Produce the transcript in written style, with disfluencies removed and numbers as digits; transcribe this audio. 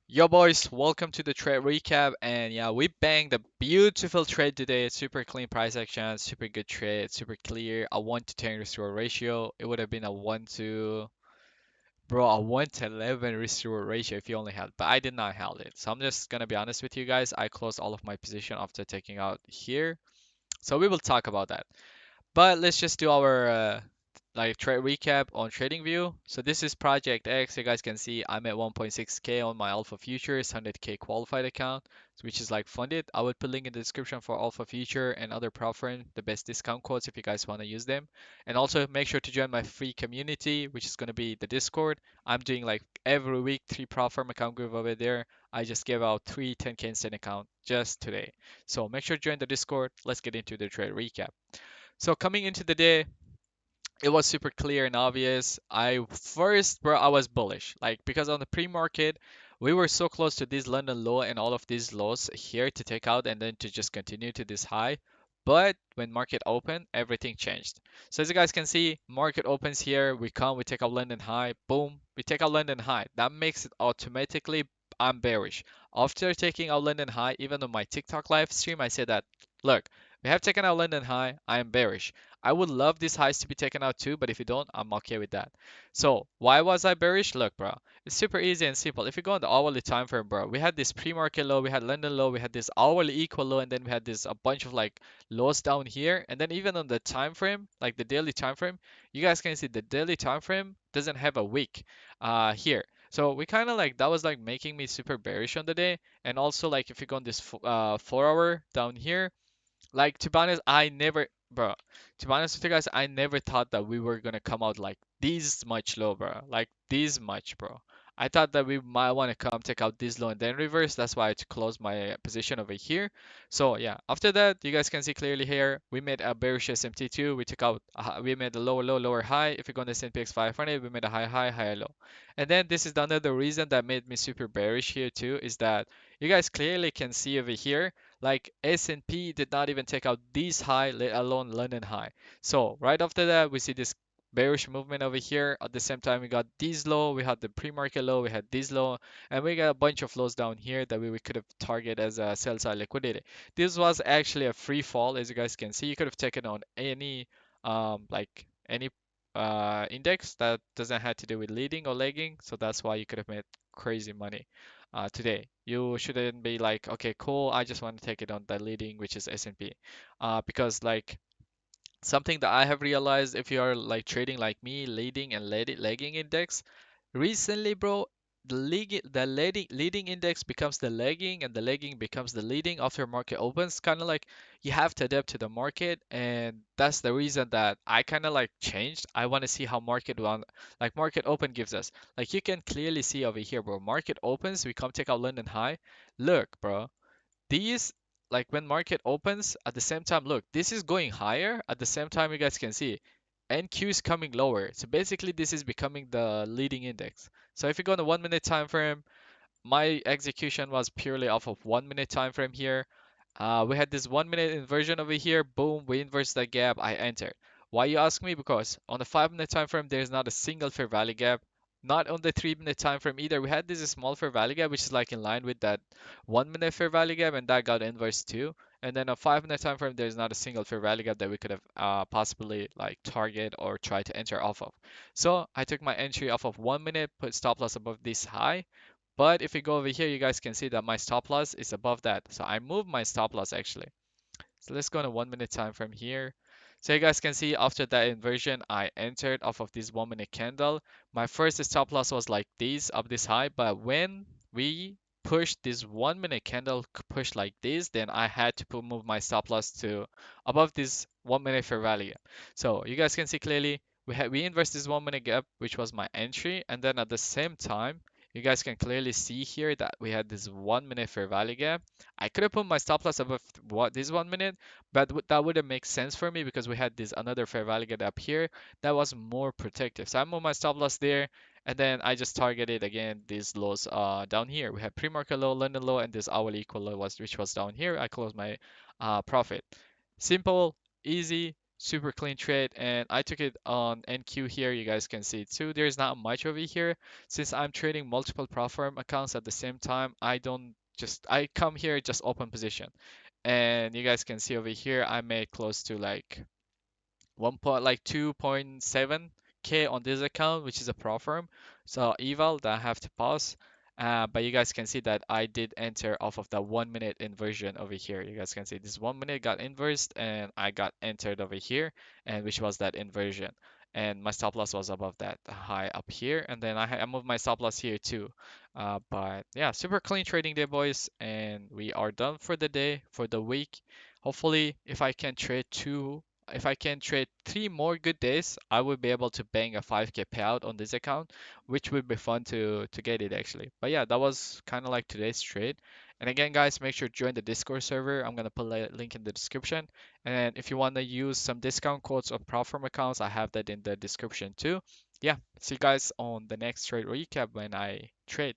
Yo boys, welcome to the trade recap. And yeah, we banged a beautiful trade today. Super clean price action, super good trade, super clear. A 1 to 10 restore ratio. It would have been a 1 to bro, a 1 to 11 restore ratio if you only had, but I did not held it. So I'm just gonna be honest with you guys. I closed all of my position after taking out here. So we will talk about that. But let's just do our like trade recap on TradingView. So this is Project X. You guys can see I'm at 1.6k on my Alpha Futures, 100k qualified account, which is like funded. I would put link in the description for Alpha Future and other prop firm, the best discount codes if you guys want to use them. And also make sure to join my free community, which is going to be the Discord. I'm doing like every week 3 prop firm account group over there. I just gave out 3 10k instant account just today. So make sure to join the Discord. Let's get into the trade recap. So coming into the day, it was super clear and obvious. Bro, I was bullish. Like, because on the pre-market, we were so close to this London low and all of these lows here to take out and then to just continue to this high. But when market opened, everything changed. So as you guys can see, market opens here, we take out London high, boom, we take out London high. That makes it automatically I'm bearish. After taking out London high, even on my TikTok live stream, I said that, look, we have taken out London high, I am bearish. I would love these highs to be taken out too, but if you don't, I'm okay with that. So why was I bearish? Look, bro, it's super easy and simple. If you go on the hourly time frame, bro, we had this pre-market low, we had London low, we had this hourly equal low, and then we had this a bunch of like lows down here. And then even on the time frame, like the daily time frame, you guys can see the daily time frame doesn't have a wick here. So we kind of like that was like making me super bearish on the day. And also like if you go on this 4 hour down here, like to be honest, bro. To be honest with you guys, I never thought that we were gonna come out like this much low, bro. Like this much, bro. I thought that we might want to come take out this low and then reverse. That's why I closed my position over here. So yeah, after that, you guys can see clearly here, we made a bearish SMT2. We took out, we made a lower low, lower high. If you go on the S&P 500, we made a high high, high low. And then this is the another reason that made me super bearish here too, is that you guys clearly can see over here like S&P did not even take out this high, let alone London high. So right after that, we see this bearish movement over here. At the same time, we got this low, we had the pre-market low, we had this low, and we got a bunch of lows down here that we could have targeted as a sell side liquidity. This was actually a free fall, as you guys can see. You could have taken on any like any index that doesn't have to do with leading or lagging, so that's why you could have made crazy money today. You shouldn't be like, okay, cool, I just want to take it on the leading, which is S&P. Because like something that I have realized if you are like trading like me, leading and lagging index, recently, bro, the leading index becomes the lagging and the lagging becomes the leading after market opens. Kind of like you have to adapt to the market, and that's the reason that I kind of like changed. I want to see how market open gives us. Like you can clearly see over here, bro. Market opens, we come take out London high. Look, bro, these like when market opens at the same time, look, this is going higher at the same time. You guys can see NQ is coming lower, so basically this is becoming the leading index. So if you go on the 1 minute time frame, my execution was purely off of 1 minute time frame here. We had this 1 minute inversion over here. Boom, we inverse that gap. I entered. Why you ask me? Because on the 5 minute time frame, there's not a single fair value gap. Not on the 3 minute time frame either. We had this small fair value gap, which is like in line with that 1 minute fair value gap, and that got inversed too. And then a 5 minute time frame, there's not a single fair value gap that we could have possibly like target or try to enter off of. So I took my entry off of 1 minute, put stop loss above this high, but if you go over here, you guys can see that my stop loss is above that. So I moved my stop loss actually. So let's go on a 1 minute time frame here. So you guys can see after that inversion, I entered off of this 1 minute candle. My first stop loss was like this, up this high. But when we pushed this 1 minute candle push like this, then I had to move my stop loss to above this 1 minute fair value. So you guys can see clearly we inversed this 1 minute gap, which was my entry. And then at the same time, you guys can clearly see here that we had this 1 minute fair value gap. I could have put my stop loss above what this 1 minute, but that wouldn't make sense for me because we had this another fair value gap up here that was more protective. So I moved my stop loss there, and then I just targeted again these lows down here. We had pre-market low, London low, and this hourly equal low was which was down here. I closed my profit. Simple, easy. Super clean trade, and I took it on NQ here. You guys can see too. There's not much over here. Since I'm trading multiple platform accounts at the same time, I come here just open position. And you guys can see over here, I made close to like 2.7K on this account, which is a pro firm. So eval that I have to pause. But you guys can see that I did enter off of the 1 minute inversion over here. You guys can see this 1 minute got inversed and I got entered over here, and which was that inversion. And my stop loss was above that high up here, and then I moved my stop loss here too. But yeah, super clean trading day, boys, and we are done for the day, for the week. Hopefully, if I can trade 3 more good days, I will be able to bang a 5K payout on this account, which would be fun to get it actually. But yeah, that was kind of like today's trade. And again, guys, make sure to join the Discord server. I'm gonna put a link in the description. And if you want to use some discount codes on platform accounts, I have that in the description too. Yeah, see you guys on the next trade recap when I trade.